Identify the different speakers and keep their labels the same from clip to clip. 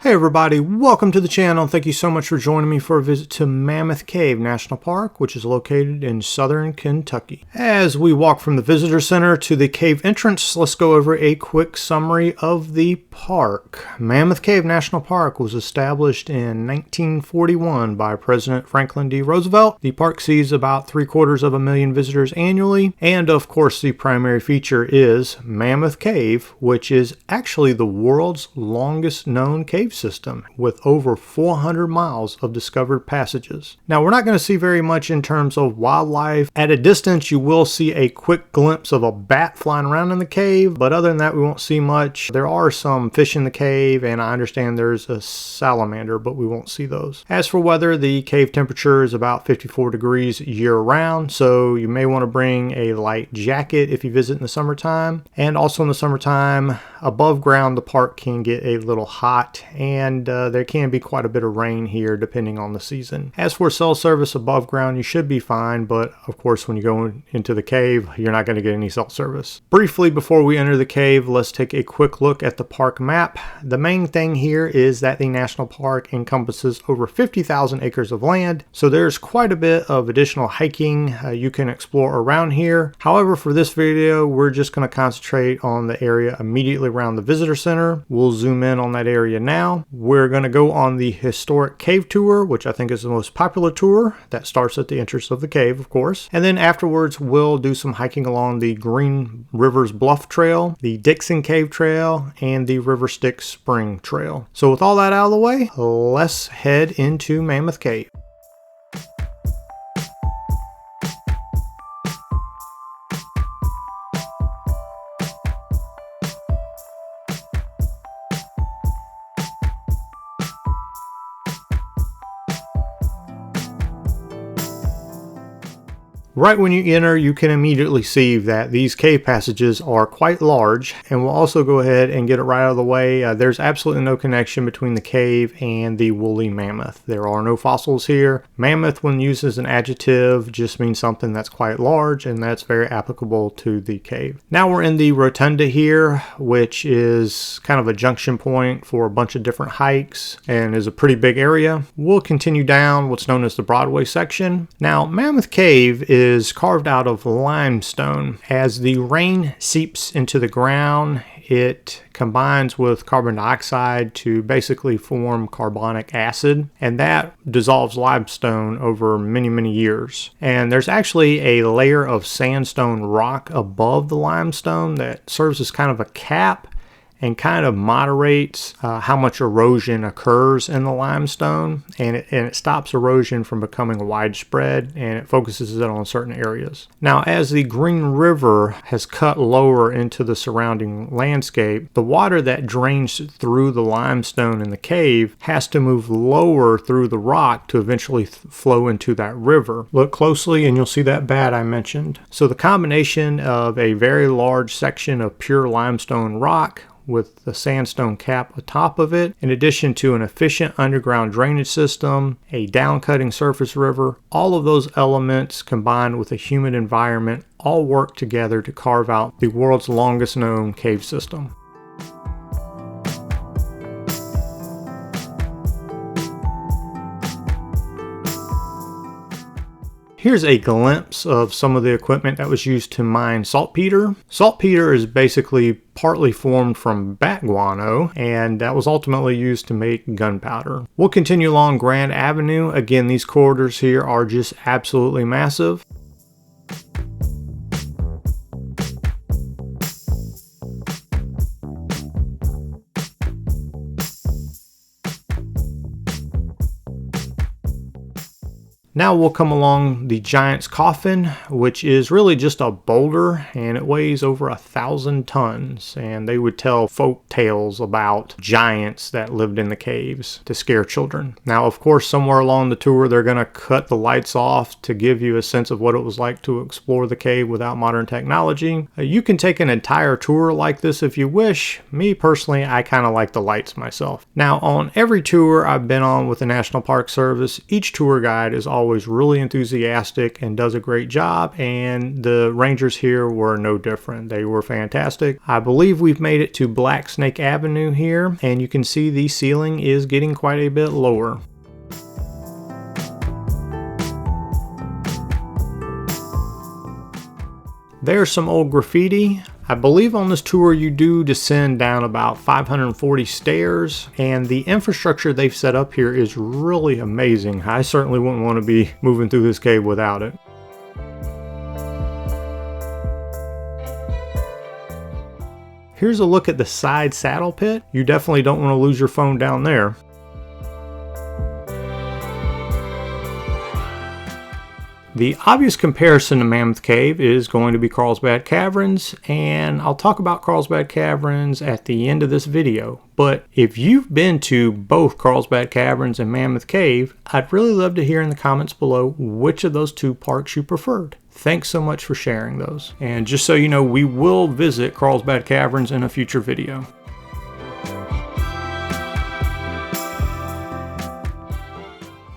Speaker 1: Hey everybody, welcome to the channel. Thank you so much for joining me for a visit to Mammoth Cave National Park, which is located in southern Kentucky. As we walk from the visitor center to the cave entrance, let's go over a quick summary of the park. Mammoth Cave National Park was established in 1941 by President Franklin D. Roosevelt. The park sees about 750,000 visitors annually, and of course the primary feature is Mammoth Cave, which is actually the world's longest known cave system with over 400 miles of discovered passages. Now, we're not going to see very much in terms of wildlife. At a distance, you will see a quick glimpse of a bat flying around in the cave, but other than that, we won't see much. There are some fish in the cave, and I understand there's a salamander, but we won't see those. As for weather, the cave temperature is about 54 degrees year-round, so you may want to bring a light jacket if you visit in the summertime. And also in the summertime, above ground, the park can get a little hot, and there can be quite a bit of rain here depending on the season. As for cell service above ground, you should be fine, but of course when you go into the cave, you're not going to get any cell service. Briefly, before we enter the cave, let's take a quick look at the park map. The main thing here is that the national park encompasses over 50,000 acres of land, so there's quite a bit of additional hiking you can explore around here. However, for this video, we're just going to concentrate on the area immediately around the visitor center. We'll zoom in on that area now. We're going to go on the historic cave tour, which I think is the most popular tour. That starts at the entrance of the cave, of course. And then afterwards, we'll do some hiking along the Green River's Bluff Trail, the Dixon Cave Trail, and the River Styx Spring Trail. So with all that out of the way, let's head into Mammoth Cave. Right when you enter, you can immediately see that these cave passages are quite large, and we'll also go ahead and get it right out of the way. There's absolutely no connection between the cave and the woolly mammoth. There are no fossils here. Mammoth, when used as an adjective, just means something that's quite large, and that's very applicable to the cave. Now we're in the Rotunda here, which is kind of a junction point for a bunch of different hikes and is a pretty big area. We'll continue down what's known as the Broadway section. Now, Mammoth Cave is carved out of limestone. As the rain seeps into the ground, it combines with carbon dioxide to basically form carbonic acid, and that dissolves limestone over many years. And there's actually a layer of sandstone rock above the limestone that serves as kind of a cap and kind of moderates how much erosion occurs in the limestone, and it stops erosion from becoming widespread, and it focuses it on certain areas. Now, as the Green River has cut lower into the surrounding landscape, the water that drains through the limestone in the cave has to move lower through the rock to eventually flow into that river. Look closely and you'll see that bat I mentioned. So the combination of a very large section of pure limestone rock with the sandstone cap atop of it, in addition to an efficient underground drainage system, a down-cutting surface river, all of those elements combined with a humid environment all work together to carve out the world's longest known cave system. Here's a glimpse of some of the equipment that was used to mine saltpeter. Saltpeter is basically partly formed from bat guano, and that was ultimately used to make gunpowder. We'll continue along Grand Avenue. Again, these corridors here are just absolutely massive. Now we'll come along the Giant's Coffin, which is really just a boulder, and it weighs over 1,000 tons. And they would tell folk tales about giants that lived in the caves to scare children. Now, of course, somewhere along the tour, they're going to cut the lights off to give you a sense of what it was like to explore the cave without modern technology. You can take an entire tour like this if you wish. Me personally, I kind of like the lights myself. Now, on every tour I've been on with the National Park Service, each tour guide is always always really enthusiastic and does a great job, and the rangers here were no different. They were fantastic. I believe we've made it to Black Snake Avenue here, and you can see the ceiling is getting quite a bit lower. There's some old graffiti. I believe on this tour you do descend down about 540 stairs, and the infrastructure they've set up here is really amazing. I certainly wouldn't want to be moving through this cave without it. Here's a look at the side saddle pit. You definitely don't want to lose your phone down there. The obvious comparison to Mammoth Cave is going to be Carlsbad Caverns, and I'll talk about Carlsbad Caverns at the end of this video. But if you've been to both Carlsbad Caverns and Mammoth Cave, I'd really love to hear in the comments below which of those two parks you preferred. Thanks so much for sharing those. And just so you know, we will visit Carlsbad Caverns in a future video.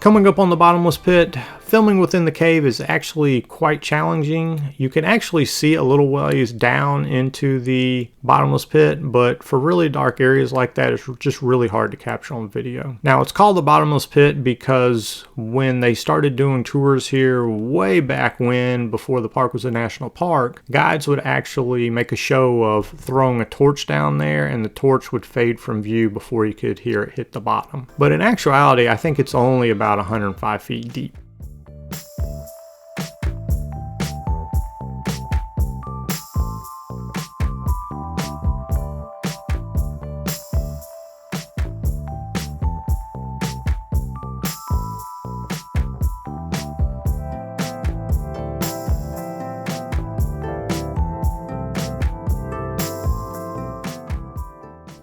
Speaker 1: Coming up on the bottomless pit, filming within the cave is actually quite challenging. You can actually see a little ways down into the bottomless pit, but for really dark areas like that, it's just really hard to capture on video. Now, it's called the bottomless pit because when they started doing tours here way back when, before the park was a national park, guides would actually make a show of throwing a torch down there, and the torch would fade from view before you could hear it hit the bottom. But in actuality, I think it's only about 105 feet deep.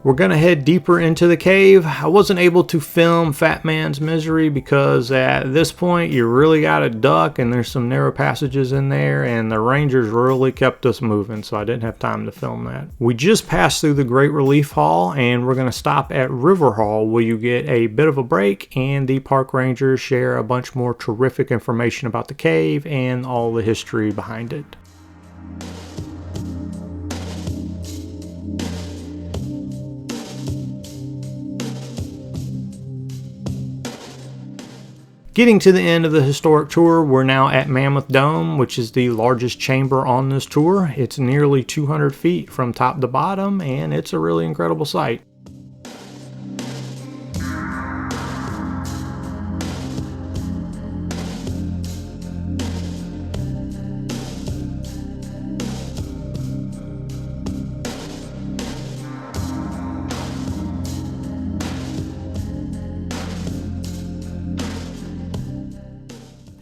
Speaker 1: We're gonna head deeper into the cave. I wasn't able to film Fat Man's Misery because at this point you really gotta duck, and there's some narrow passages in there, and the rangers really kept us moving, so I didn't have time to film that. We just passed through the Great Relief Hall, and we're gonna stop at River Hall where you get a bit of a break and the park rangers share a bunch more terrific information about the cave and all the history behind it. Getting to the end of the historic tour, we're now at Mammoth Dome, which is the largest chamber on this tour. It's nearly 200 feet from top to bottom, and it's a really incredible sight.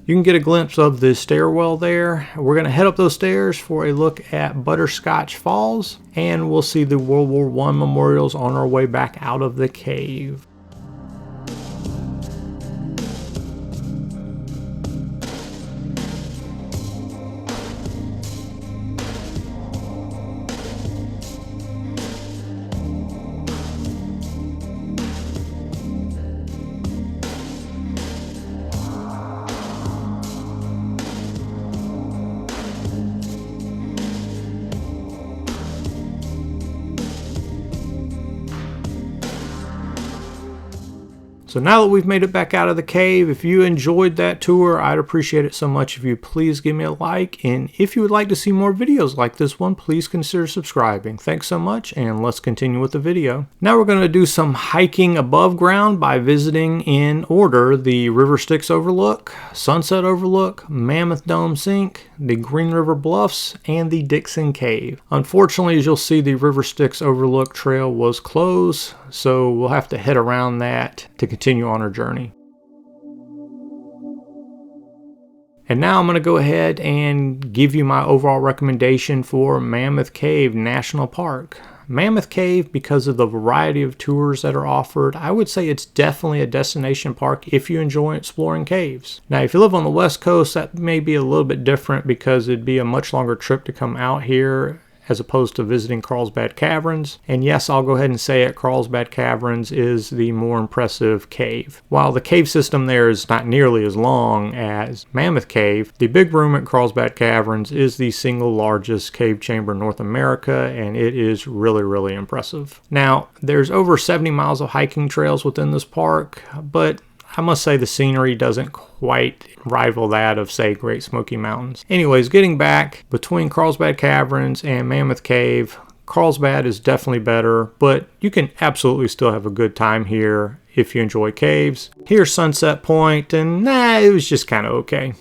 Speaker 1: You can get a glimpse of the stairwell there. We're going to head up those stairs for a look at Butterscotch Falls, and we'll see the World War I memorials on our way back out of the cave. So now that we've made it back out of the cave, if you enjoyed that tour, I'd appreciate it so much if you please give me a like. And if you would like to see more videos like this one, please consider subscribing. Thanks so much, and let's continue with the video. Now we're going to do some hiking above ground by visiting in order the River Styx Overlook, Sunset Overlook, Mammoth Dome Sink, the Green River Bluffs, and the Dixon Cave. Unfortunately, as you'll see, the River Styx Overlook trail was closed, so we'll have to head around that to continue on our journey. And now I'm going to go ahead and give you my overall recommendation for Mammoth Cave National Park. Mammoth Cave, because of the variety of tours that are offered, I would say it's definitely a destination park if you enjoy exploring caves. Now, if you live on the West Coast, that may be a little bit different because it'd be a much longer trip to come out here as opposed to visiting Carlsbad Caverns. And yes, I'll go ahead and say it, Carlsbad Caverns is the more impressive cave. While the cave system there is not nearly as long as Mammoth Cave, the big room at Carlsbad Caverns is the single largest cave chamber in North America, and it is really, really impressive. Now, there's over 70 miles of hiking trails within this park, but I must say the scenery doesn't quite rival that of, say, Great Smoky Mountains. Anyways, getting back, between Carlsbad Caverns and Mammoth Cave, Carlsbad is definitely better, but you can absolutely still have a good time here if you enjoy caves. Here's Sunset Point, and it was just kind of okay.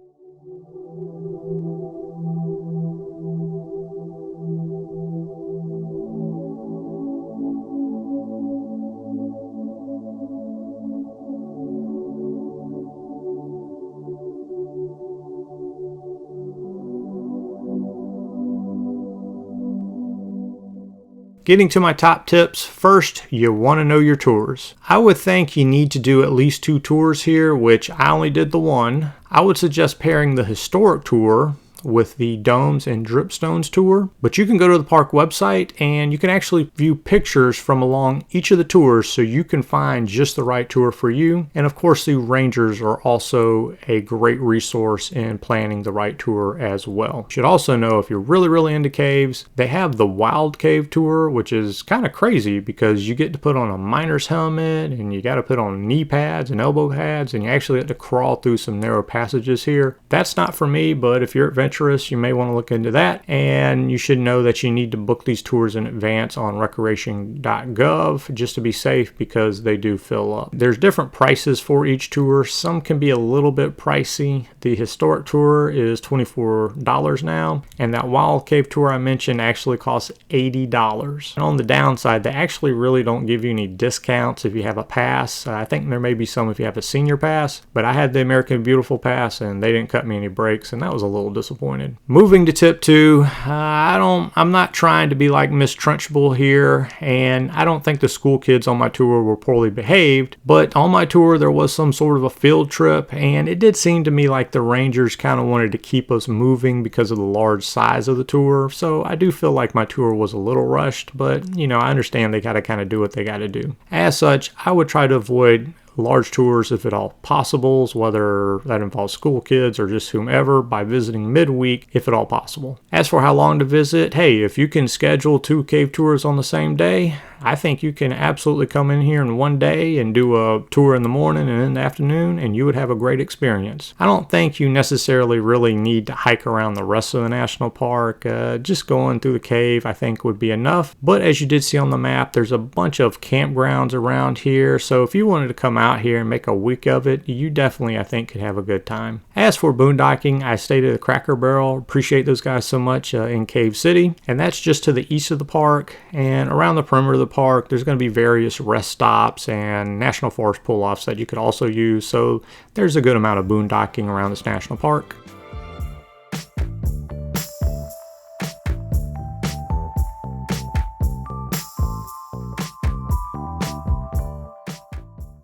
Speaker 1: Getting to my top tips, first, you want to know your tours. I would think you need to do at least 2 tours here, which I only did the 1. I would suggest pairing the historic tour with the Domes and Dripstones tour, but you can go to the park website and you can actually view pictures from along each of the tours so you can find just the right tour for you. And of course, the rangers are also a great resource in planning the right tour as well. You should also know, if you're really into caves, they have the Wild Cave tour, which is kind of crazy because you get to put on a miner's helmet and you got to put on knee pads and elbow pads, and you actually have to crawl through some narrow passages here. That's not for me, but if you're adventurous, you may want to look into that, and you should know that you need to book these tours in advance on recreation.gov just to be safe, because they do fill up. There's different prices for each tour. Some can be a little bit pricey. The historic tour is $24 now, and that Wild Cave tour I mentioned actually costs $80. And on the downside, they actually really don't give you any discounts if you have a pass. I think there may be some if you have a senior pass, but I had the American Beautiful pass and they didn't cut me any breaks, and that was a little disappointing. Moving to tip 2, I'm not trying to be like Miss Trunchbull here, and I don't think the school kids on my tour were poorly behaved, but on my tour there was some sort of a field trip, and it did seem to me like the rangers kind of wanted to keep us moving because of the large size of the tour. So I do feel like my tour was a little rushed, but I understand they gotta kind of do what they gotta do. As such, I would try to avoid large tours if at all possible, whether that involves school kids or just whomever, by visiting midweek if at all possible. As for how long to visit, hey, if you can schedule 2 cave tours on the same day, I think you can absolutely come in here in one day and do a tour in the morning and in the afternoon, and you would have a great experience. I don't think you necessarily really need to hike around the rest of the national park. Just going through the cave I think would be enough. But as you did see on the map, there's a bunch of campgrounds around here, so if you wanted to come out here and make a week of it, you definitely, I think, could have a good time. As for boondocking, I stayed at the Cracker Barrel. Appreciate those guys so much in Cave City, and that's just to the east of the park. And around the perimeter of the park, there's going to be various rest stops and national forest pull-offs that you could also use, so there's a good amount of boondocking around this national park.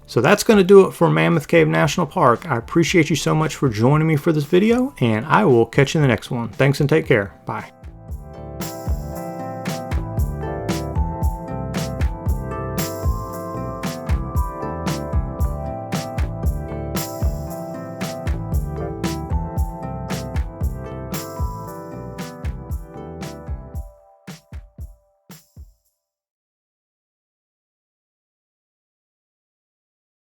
Speaker 1: So that's going to do it for Mammoth Cave National Park. I appreciate you so much for joining me for this video, and I will catch you in the next one. Thanks and take care. Bye.